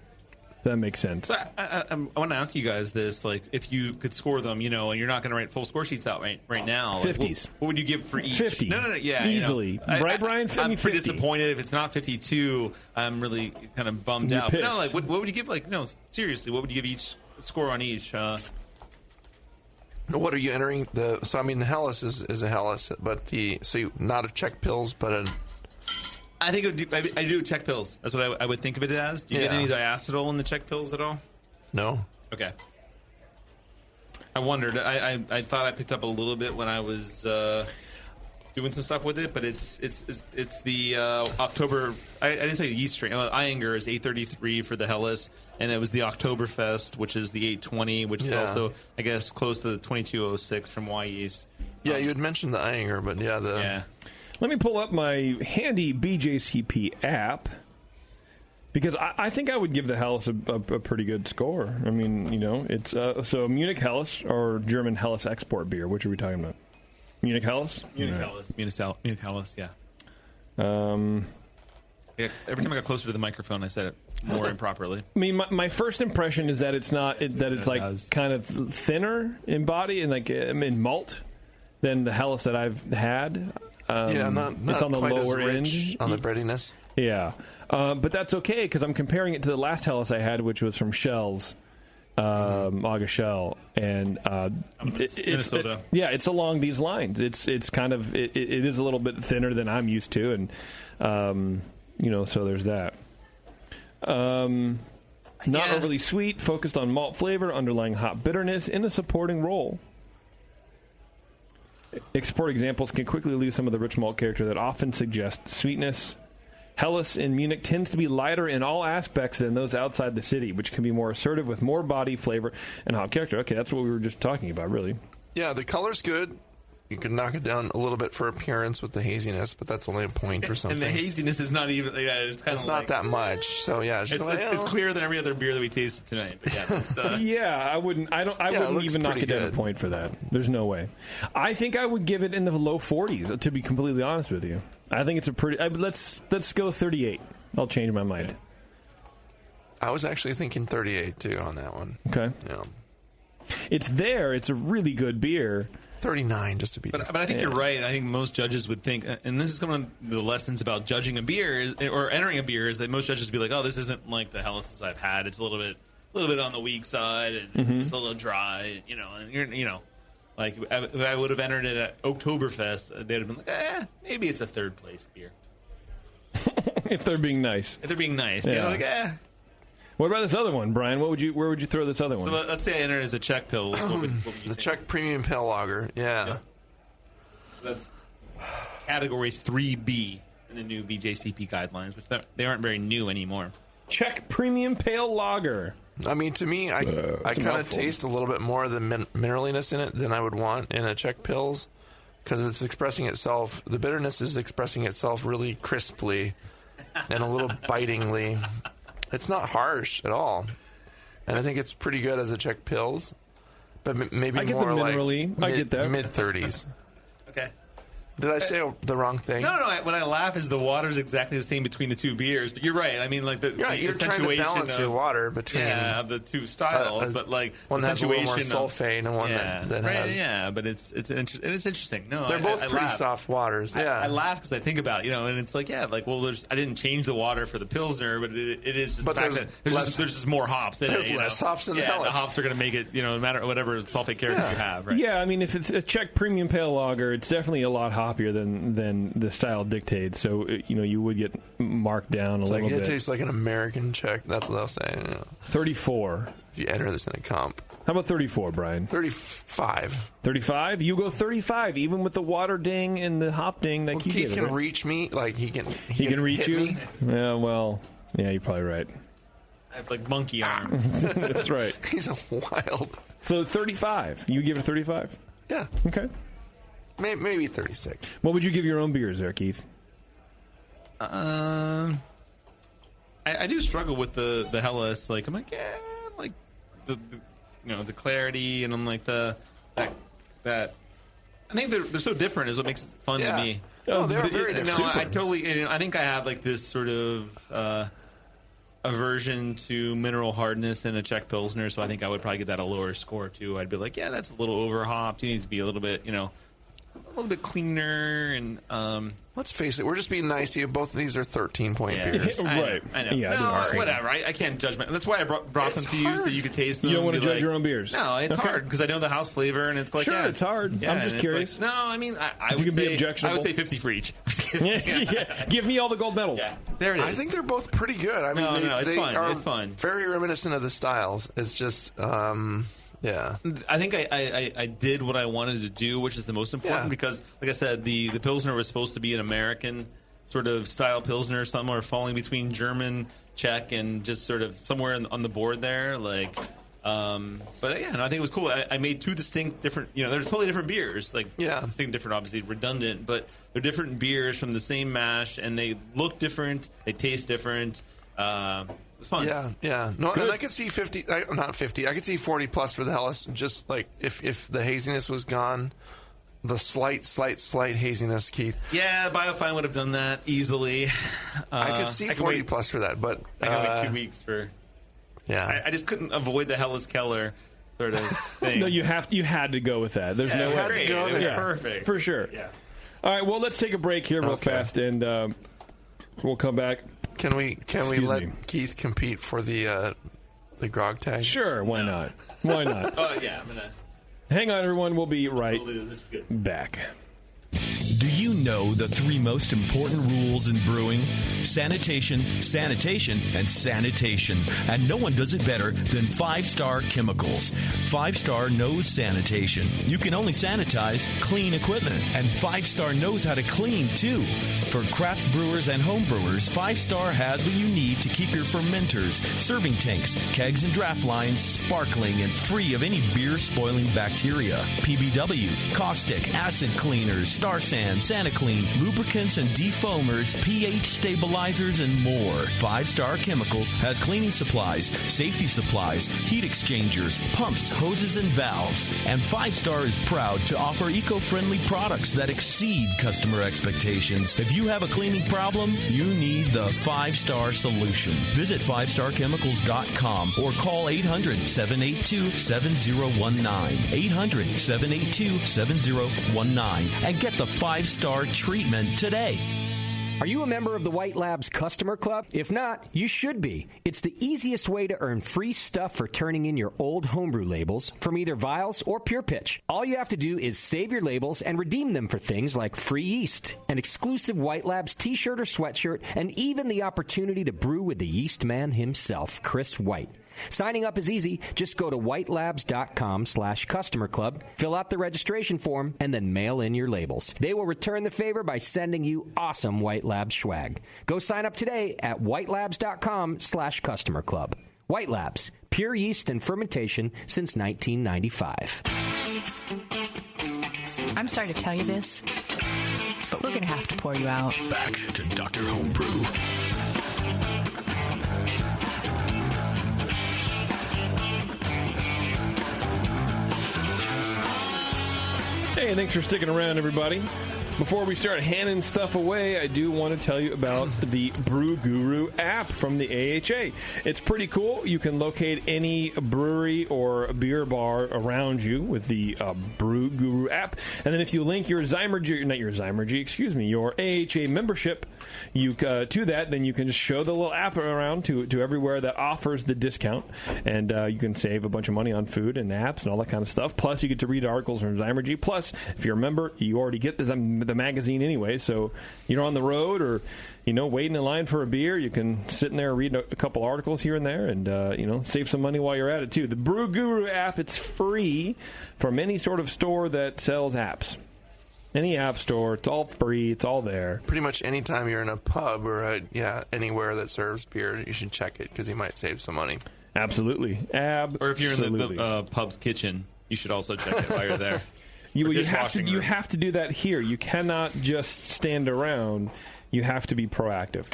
That makes sense. So I want to ask you guys this: like, if you could score them, and you're not going to write full score sheets out right now. 50s. What would you give for each? 50. No, yeah, easily. Right, Brian? I'm pretty 50. disappointed if it's not 52. I'm really kind of bummed out. But no, like, what would you give? Like, no, seriously, what would you give each score on each? What are you entering? The Helles is a Helles, but not a Czech Pils, but I think I do Czech Pils. That's what I would think of it as. Do you get any diacetyl in the Czech Pils at all? No. Okay. I wondered. I thought I picked up a little bit when I was doing some stuff with it, but it's the October. I didn't tell you the yeast strain. Eyinger is 833 for the Helles, and it was the Oktoberfest, which is the 820, which is also, I guess, close to the 2206 from Y Yeast. Yeah, you had mentioned the Eyinger, but Let me pull up my handy BJCP app, because I think I would give the Helles a pretty good score. I mean, it's so Munich Helles or German Helles export beer. Which are we talking about? Munich Helles? Munich Helles, yeah. Every time I got closer to the microphone, I said it more improperly. I mean, my first impression is that it's not it's like kind of thinner in body and like in malt than the Helles that I've had. Not it's on the quite lower as end rich on the breadiness. Yeah, but that's okay because I'm comparing it to the last Helles I had, which was from Shell's, August Shell, and Minnesota. It's along these lines. It's kind of it is a little bit thinner than I'm used to, and so there's that. Not overly sweet, focused on malt flavor, underlying hop bitterness in a supporting role. Export examples can quickly lose some of the rich malt character that often suggests sweetness. Helles in Munich tends to be lighter in all aspects than those outside the city, which can be more assertive with more body, flavor, and hop character. Okay, that's what we were just talking about, really. Yeah, the color's good. You can knock it down a little bit for appearance with the haziness, but that's only a point or something. And the haziness is not even. It's not that much. So yeah, it's clearer than every other beer that we tasted tonight. But I wouldn't. I wouldn't even knock it down a point for that. There's no way. I think I would give it in the low 40s. To be completely honest with you, I think it's a pretty. Let's go 38. I'll change my mind. I was actually thinking 38 too on that one. Okay. Yeah. It's there. It's a really good beer. 39 just to be but I think you're right. I think most judges would think, and this is one of the lessons about judging a beer or entering a beer, is that most judges would be like, oh, this isn't like the Helles I've had. It's a little bit on the weak side, and it's a little dry, and you're like if I would have entered it at Oktoberfest, they'd have been like, maybe it's a third place beer. If they're being nice. Yeah. What about this other one, Brian? Where would you throw this other one? So let's say I enter as a Czech Pils. What would you the Czech Premium Pale Lager. Yeah. So that's category 3B in the new BJCP guidelines, which they aren't very new anymore. Czech Premium Pale Lager. I mean, to me, I kind of taste a little bit more of the mineraliness in it than I would want in a Czech Pils, because it's expressing itself. The bitterness is expressing itself really crisply and a little bitingly. It's not harsh at all, and I think it's pretty good as a Czech Pils. But maybe I get more the minerally. like I get that. mid-30s. Okay. Did I say the wrong thing? No. When I laugh, is the water is exactly the same between the two beers. But you're right. I mean, like the you're trying to balance your water between of the two styles, but like one the that has a little more situation sulfate and one that has but it's interesting. No, they're both pretty laugh. soft waters. Yeah, I laugh because I think about it, and it's like I didn't change the water for the Pilsner, but it is just the fact that there's just more hops in it. There's less hops in the Helles. The hops are going to make it, no matter whatever sulfate character you have. Right? Yeah, I mean, if it's a Czech Premium Pale Lager, it's definitely a lot hoppier than the style dictates. So you would get marked down a little bit. It tastes like an American Czech. That's what I'll say. 34. If you enter this in a comp. How about 34, Brian? 35. 35? You go 35, even with the water ding and the hop ding that Keith give can it. reach me. Like he can reach you? me. Yeah, well, yeah, you're probably right. I have like monkey arms. That's right. He's a wild. So 35. You give it 35? Yeah. Okay. Maybe 36. What would you give your own beers there, Keith? I do struggle with the Helles. Like I'm like, like the clarity, and I'm like that. I think they're so different is what makes it fun to me. Oh, they're very different. No, I totally. I think I have like this sort of aversion to mineral hardness in a Czech Pilsner, so I think I would probably get that a lower score too. I'd be like, yeah, that's a little over hopped. It needs to be a little bit, a little bit cleaner. And let's face it, we're just being nice to you. Both of these are 13-point beers. Right. I know. Yeah, no, whatever. I can't judge my. That's why I brought them to you so you could taste them. You don't want to judge like, your own beers. No, it's hard because I know the house flavor, and it's like sure, it's hard. Yeah, I'm just curious. Like, no, I mean, I would say be objectionable. I would say 50 for each. Yeah. Give me all the gold medals. Yeah. There it is. I think they're both pretty good. I mean, it's fun. Are it's fun. Very reminiscent of the styles. It's just. Yeah, I think I did what I wanted to do, which is the most important because, like I said, the Pilsner was supposed to be an American sort of style Pilsner, somewhere falling between German, Czech, and just sort of somewhere on the board there. Like, but yeah, I think it was cool. I made two distinct different, they're totally different beers. Like, distinct, different, obviously redundant, but they're different beers from the same mash, and they look different, they taste different. It's fun. Yeah. No, and I could see 50, not 50. I could see 40 plus for the Helles. Just like if the haziness was gone, the slight haziness, Keith. Yeah, Biofine would have done that easily. I could see 40 plus for that, but I can wait 2 weeks for. Yeah, I just couldn't avoid the Helles Keller sort of thing. No, you had to go with that. There's no way. Great. It was perfect for sure. Yeah. All right, well, let's take a break here real fast, and we'll come back. Can we let Keith compete for the grog tag? Sure, why not? Why not? Oh yeah, I'm gonna. Hang on, everyone. We'll be right back. Do you know the 3 most important rules in brewing? Sanitation, sanitation, and sanitation. And no one does it better than 5-Star Chemicals. 5-Star knows sanitation. You can only sanitize clean equipment. And 5-Star knows how to clean, too. For craft brewers and home brewers, 5-Star has what you need to keep your fermenters, serving tanks, kegs, and draft lines sparkling and free of any beer-spoiling bacteria. PBW, caustic, acid cleaners, Star Sand, SaniClean, lubricants and defoamers, pH stabilizers, and more. 5-Star Chemicals has cleaning supplies, safety supplies, heat exchangers, pumps, hoses, and valves. And 5-Star is proud to offer eco-friendly products that exceed customer expectations. If you have a cleaning problem, you need the 5-Star solution. Visit 5starchemicals.com or call 800-782-7019. 800-782-7019 and get the 5-Star treatment today. Are you a member of the White Labs Customer Club? If not, you should be. It's the easiest way to earn free stuff for turning in your old homebrew labels from either Vials or Pure Pitch. All you have to do is save your labels and redeem them for things like free yeast, an exclusive White Labs t-shirt or sweatshirt, and even the opportunity to brew with the yeast man himself, Chris White. Signing up is easy. Just go to whitelabs.com/customer club, fill out the registration form, and then mail in your labels. They will return the favor by sending you awesome White Labs swag. Go sign up today at whitelabs.com/customer club. White Labs, pure yeast and fermentation since 1995. I'm sorry to tell you this, but we're going to have to pour you out. Back to Dr. Homebrew. Hey, thanks for sticking around, everybody. Before we start handing stuff away, I do want to tell you about the Brew Guru app from the AHA. It's pretty cool. You can locate any brewery or beer bar around you with the Brew Guru app. And then if you link your your AHA membership to that, then you can just show the little app around to everywhere that offers the discount. And you can save a bunch of money on food and apps and all that kind of stuff. Plus, you get to read articles from Zymergy. Plus, if you're a member, you already get the magazine anyway, so you're on the road or waiting in line for a beer, you can sit in there and read a couple articles here and there and save some money while you're at it too. The Brew Guru app, it's free from any sort of store that sells apps. Any app store, it's all free, it's all there. Pretty much anytime you're in a pub or anywhere that serves beer, you should check it because you might save some money. Absolutely. Or if you're in the pub's kitchen, you should also check it while you're there. You have to do that here. You cannot just stand around. You have to be proactive.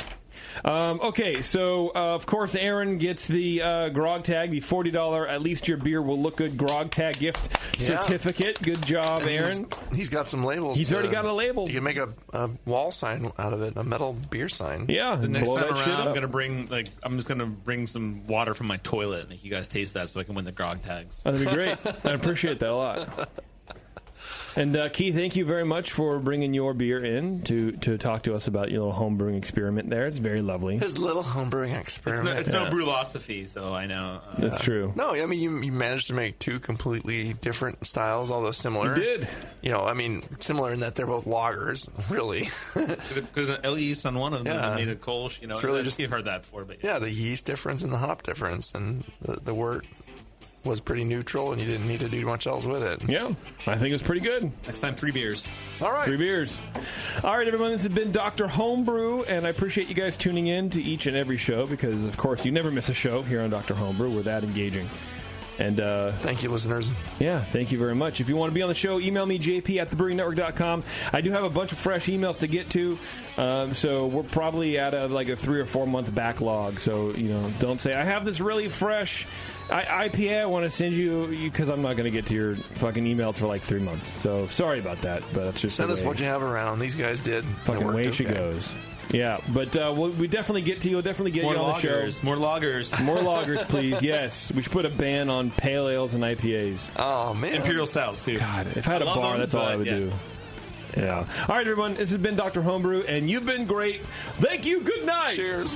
Okay, so of course Aaron gets the grog tag, the $40 at least your beer will look good grog tag gift certificate. Good job, Aaron. He's got some labels. He's already got a label. You can make a wall sign out of it, a metal beer sign. Yeah. The next time around, I'm just gonna bring some water from my toilet and make you guys taste that so I can win the grog tags. That'd be great. I appreciate that a lot. And Keith, thank you very much for bringing your beer in to talk to us about your little homebrewing experiment there. It's very lovely. His little homebrewing experiment. It's no brewlosophy, so I know. That's true. No, I mean, you managed to make two completely different styles, although similar. You did. Similar in that they're both lagers, really. Because an yeast on one of them made a Kolsch. It's really just, you've heard that before. But the yeast difference and the hop difference, and the wort was pretty neutral, and you didn't need to do much else with it. Yeah, I think it was pretty good. Next time, 3 beers. All right. 3 beers. All right, everyone, this has been Dr. Homebrew, and I appreciate you guys tuning in to each and every show because, of course, you never miss a show here on Dr. Homebrew. We're that engaging. And thank you, listeners. Yeah, thank you very much. If you want to be on the show, email me, jp@thebrewingnetwork.com. I do have a bunch of fresh emails to get to, so we're probably at a 3 or 4 month backlog. So, don't say, I have this really fresh IPA I want to send you because I'm not going to get to your fucking email for 3 months. So, sorry about that, but that's just send us what you have around. These guys did. Fucking way she goes. Yeah, but we definitely get to you. We'll definitely get you on the show. More loggers. More loggers, please. Yes. We should put a ban on pale ales and IPAs. Oh, man. Imperial stouts, too. God, if I had a bar, that's all I would do. Yeah. All right, everyone. This has been Dr. Homebrew, and you've been great. Thank you. Good night. Cheers.